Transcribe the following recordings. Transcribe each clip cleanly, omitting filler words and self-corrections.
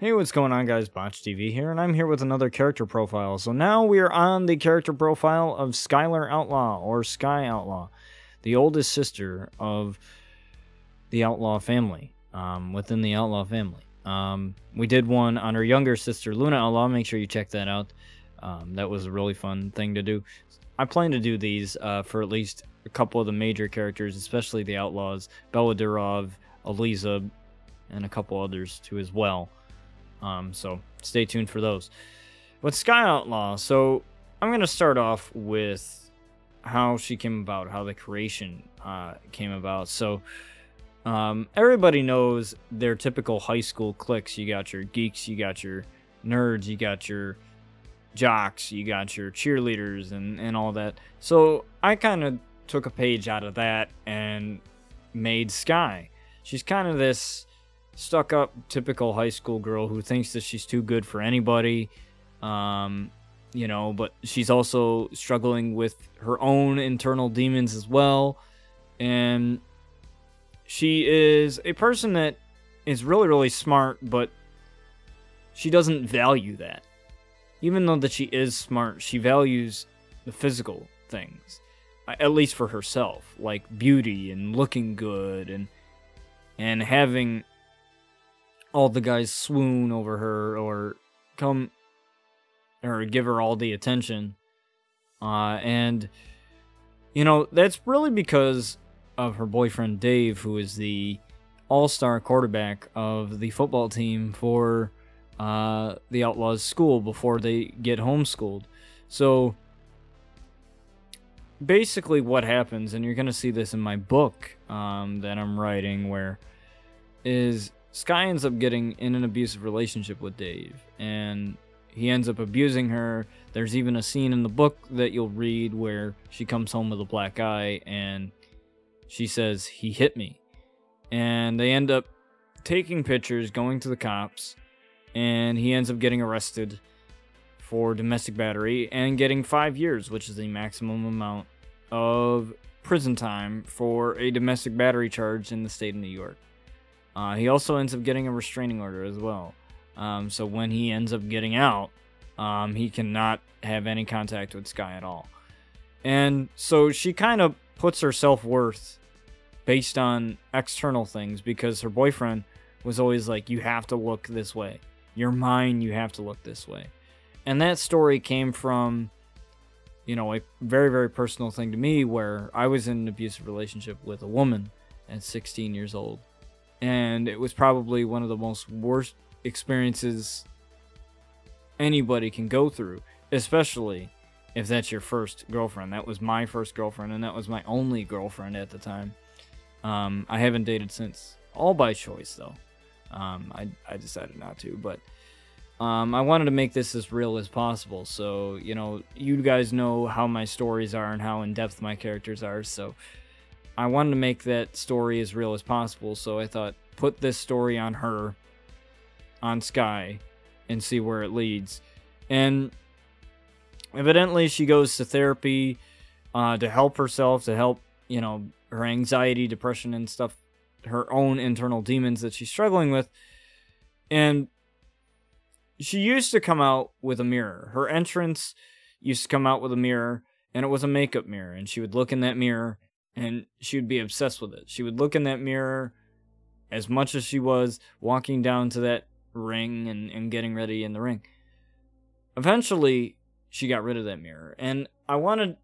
Hey, what's going on, guys? Botch TV here, and I'm here with another character profile. So now we are on the character profile of Skylar Outlaw, or Sky Outlaw, the oldest sister of the Outlaw family, within the Outlaw family. We did one on her younger sister, Luna Outlaw. Make sure you check that out. That was a really fun thing to do. I plan to do these for at least a couple of the major characters, especially the Outlaws, Bella Durov, Aliza, and a couple others too as well. So stay tuned for those. But Sky Outlaw, so I'm going to start off with how she came about, how the creation came about. So everybody knows their typical high school cliques. You got your geeks, you got your nerds, you got your jocks, you got your cheerleaders and all that. So I kind of took a page out of that and made Sky. She's kind of this stuck-up typical high school girl who thinks that she's too good for anybody, you know, but she's also struggling with her own internal demons as well. And she is a person that is really, really smart, but she doesn't value that. Even though that she is smart, she values the physical things, at least for herself, like beauty and looking good and having all the guys swoon over her or come or give her all the attention. And, you know, that's really because of her boyfriend Dave, who is the all-star quarterback of the football team for the Outlaws school before they get homeschooled. So basically what happens, and you're going to see this in my book that I'm writing, where is Sky ends up getting in an abusive relationship with Dave, and he ends up abusing her. There's even a scene in the book that you'll read where she comes home with a black eye, and she says, "He hit me." And they end up taking pictures, going to the cops, and he ends up getting arrested for domestic battery and getting 5 years, which is the maximum amount of prison time for a domestic battery charge in the state of New York. He also ends up getting a restraining order as well. So when he ends up getting out, he cannot have any contact with Sky at all. And so she kind of puts her self-worth based on external things, because her boyfriend was always like, you have to look this way. You're mine, you have to look this way. And that story came from, you know, a very, very personal thing to me, where I was in an abusive relationship with a woman at 16 years old. And it was probably one of the most worst experiences anybody can go through, especially if that's your first girlfriend. That was my first girlfriend, and that was my only girlfriend at the time. I haven't dated since, all by choice, though. I decided not to, but I wanted to make this as real as possible. So, you know, you guys know how my stories are and how in-depth my characters are, so I wanted to make that story as real as possible, so I thought, put this story on her, on Sky, and see where it leads. And evidently she goes to therapy to help herself, to help, you know, her anxiety, depression, and stuff, her own internal demons that she's struggling with. And she used to come out with a mirror. Her entrance used to come out with a mirror, and it was a makeup mirror, and she would look in that mirror, and she would be obsessed with it. She would look in that mirror as much as she was walking down to that ring and getting ready in the ring. Eventually, she got rid of that mirror. And I wanted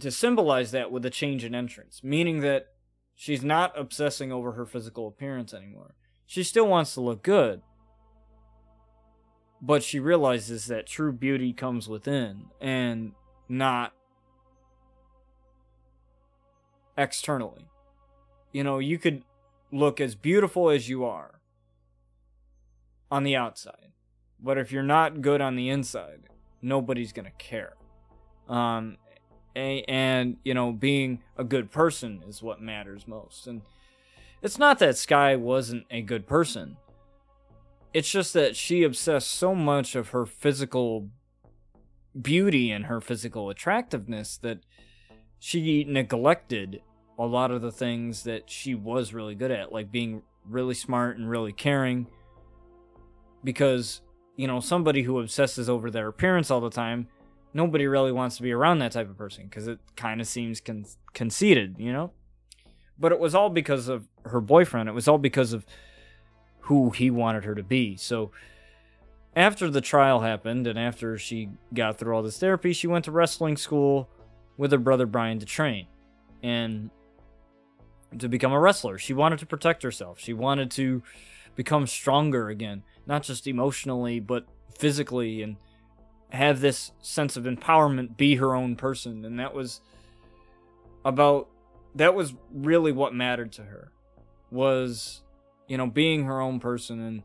to symbolize that with a change in entrance, meaning that she's not obsessing over her physical appearance anymore. She still wants to look good, but she realizes that true beauty comes within and not externally. You know, you could look as beautiful as you are on the outside, but if you're not good on the inside, nobody's gonna care. And you know, being a good person is what matters most. And it's not that Sky wasn't a good person, it's just that she obsessed so much of her physical beauty and her physical attractiveness that she neglected a lot of the things that she was really good at, like being really smart and really caring, because, you know, somebody who obsesses over their appearance all the time, nobody really wants to be around that type of person because it kind of seems conceited, you know? But it was all because of her boyfriend. It was all because of who he wanted her to be. So after the trial happened and after she got through all this therapy, she went to wrestling school with her brother Brian to train and to become a wrestler. She wanted to protect herself. She wanted to become stronger again, not just emotionally, but physically, and have this sense of empowerment, be her own person. And that was really what mattered to her, was, you know, being her own person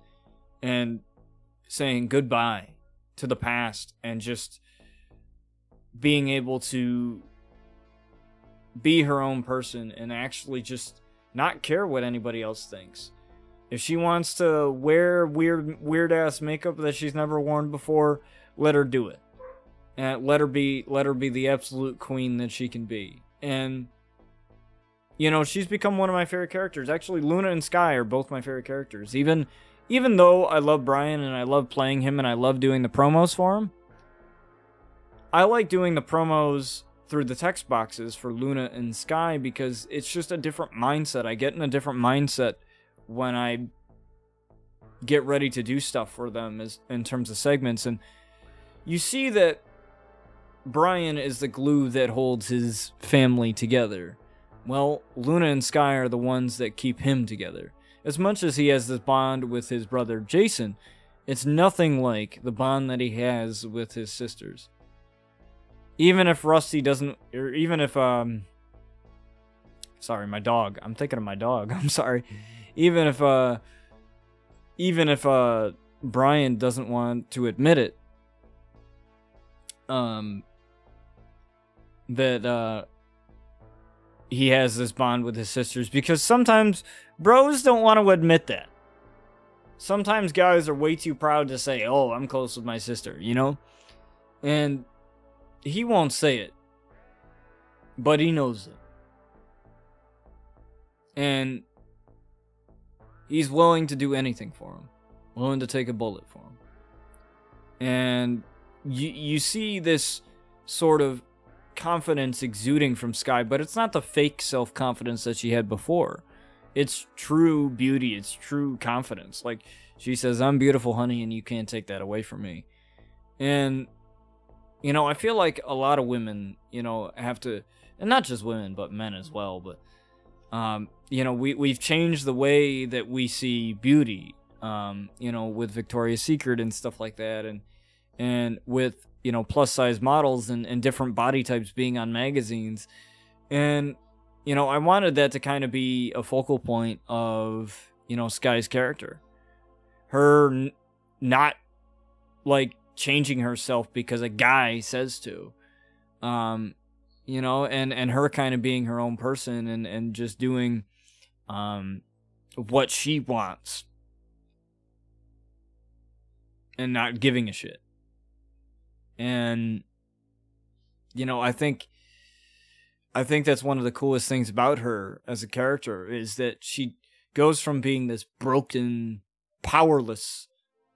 and saying goodbye to the past and just being able to be her own person and actually just not care what anybody else thinks. If she wants to wear weird ass makeup that she's never worn before, let her do it. And let her be the absolute queen that she can be. And, you know, she's become one of my favorite characters. Actually, Luna and Sky are both my favorite characters. Even though I love Brian and I love playing him and I love doing the promos for him, I like doing the promos through the text boxes for Luna and Sky because it's just a different mindset. I get in a different mindset when I get ready to do stuff for them in terms of segments. And you see that Brian is the glue that holds his family together. Well, Luna and Sky are the ones that keep him together. As much as he has this bond with his brother Jason, it's nothing like the bond that he has with his sisters. Even if Rusty doesn't, or even if, sorry, my dog. I'm thinking of my dog. I'm sorry. Even if Brian doesn't want to admit it, that he has this bond with his sisters, because sometimes bros don't want to admit that. Sometimes guys are way too proud to say, oh, I'm close with my sister, you know? And he won't say it, but he knows it. And he's willing to do anything for him. Willing to take a bullet for him. And you see this sort of confidence exuding from Sky, but it's not the fake self-confidence that she had before. It's true beauty. It's true confidence. Like, she says, I'm beautiful, honey, and you can't take that away from me. And, you know, I feel like a lot of women, you know, have to, and not just women, but men as well, but, you know, we've changed the way that we see beauty, you know, with Victoria's Secret and stuff like that, and with, you know, plus-size models and different body types being on magazines. And, you know, I wanted that to kind of be a focal point of, you know, Sky's character. Her not, like, changing herself because a guy says to. You know, and her kind of being her own person and just doing what she wants. And not giving a shit. And, you know, I think that's one of the coolest things about her as a character, is that she goes from being this broken, powerless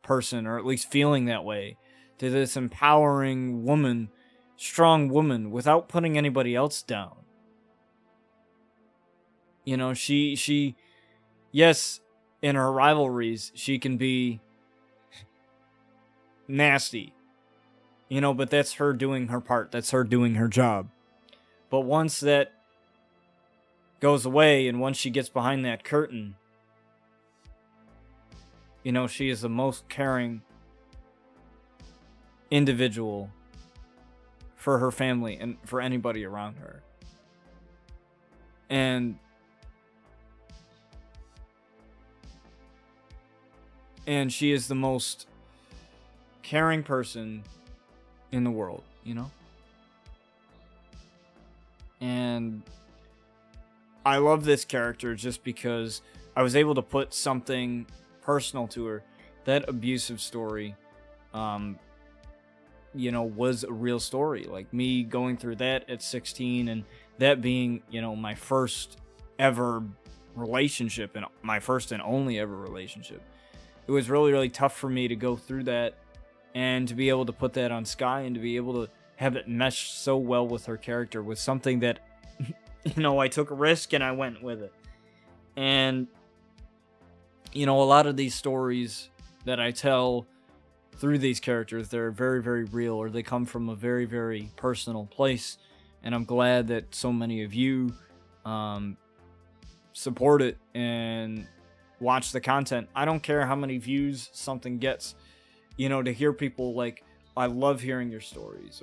person, or at least feeling that way, to this empowering woman, strong woman, without putting anybody else down. You know, she yes, in her rivalries, she can be nasty. You know, but that's her doing her part. That's her doing her job. But once that goes away, and once she gets behind that curtain, you know, she is the most caring individual for her family and for anybody around her. And she is the most caring person in the world, you know? And I love this character just because I was able to put something personal to her. That abusive story, you know, was a real story. Like, me going through that at 16, and that being, you know, my first ever relationship, and my first and only ever relationship. it was really, really tough for me to go through that and to be able to put that on Sky and to be able to have it mesh so well with her character was something that, you know, I took a risk and I went with it. And, you know, a lot of these stories that I tell through these characters, they're very, very real, or they come from a very, very personal place. And I'm glad that so many of you support it and watch the content. I don't care how many views something gets, you know, to hear people like, I love hearing your stories,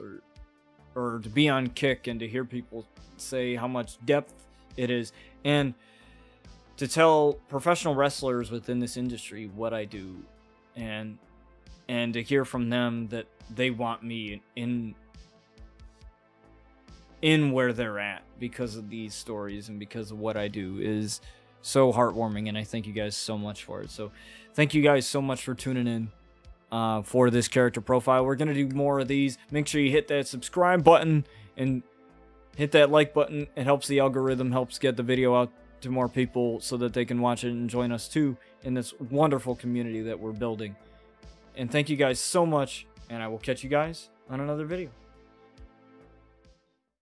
or to be on Kick and to hear people say how much depth it is, and to tell professional wrestlers within this industry what I do, and to hear from them that they want me in where they're at because of these stories and because of what I do is so heartwarming, and I thank you guys so much for it. So thank you guys so much for tuning in for this character profile. We're going to do more of these. Make sure you hit that subscribe button and hit that like button. It helps the algorithm, helps get the video out to more people so that they can watch it and join us too in this wonderful community that we're building. And thank you guys so much, and I will catch you guys on another video.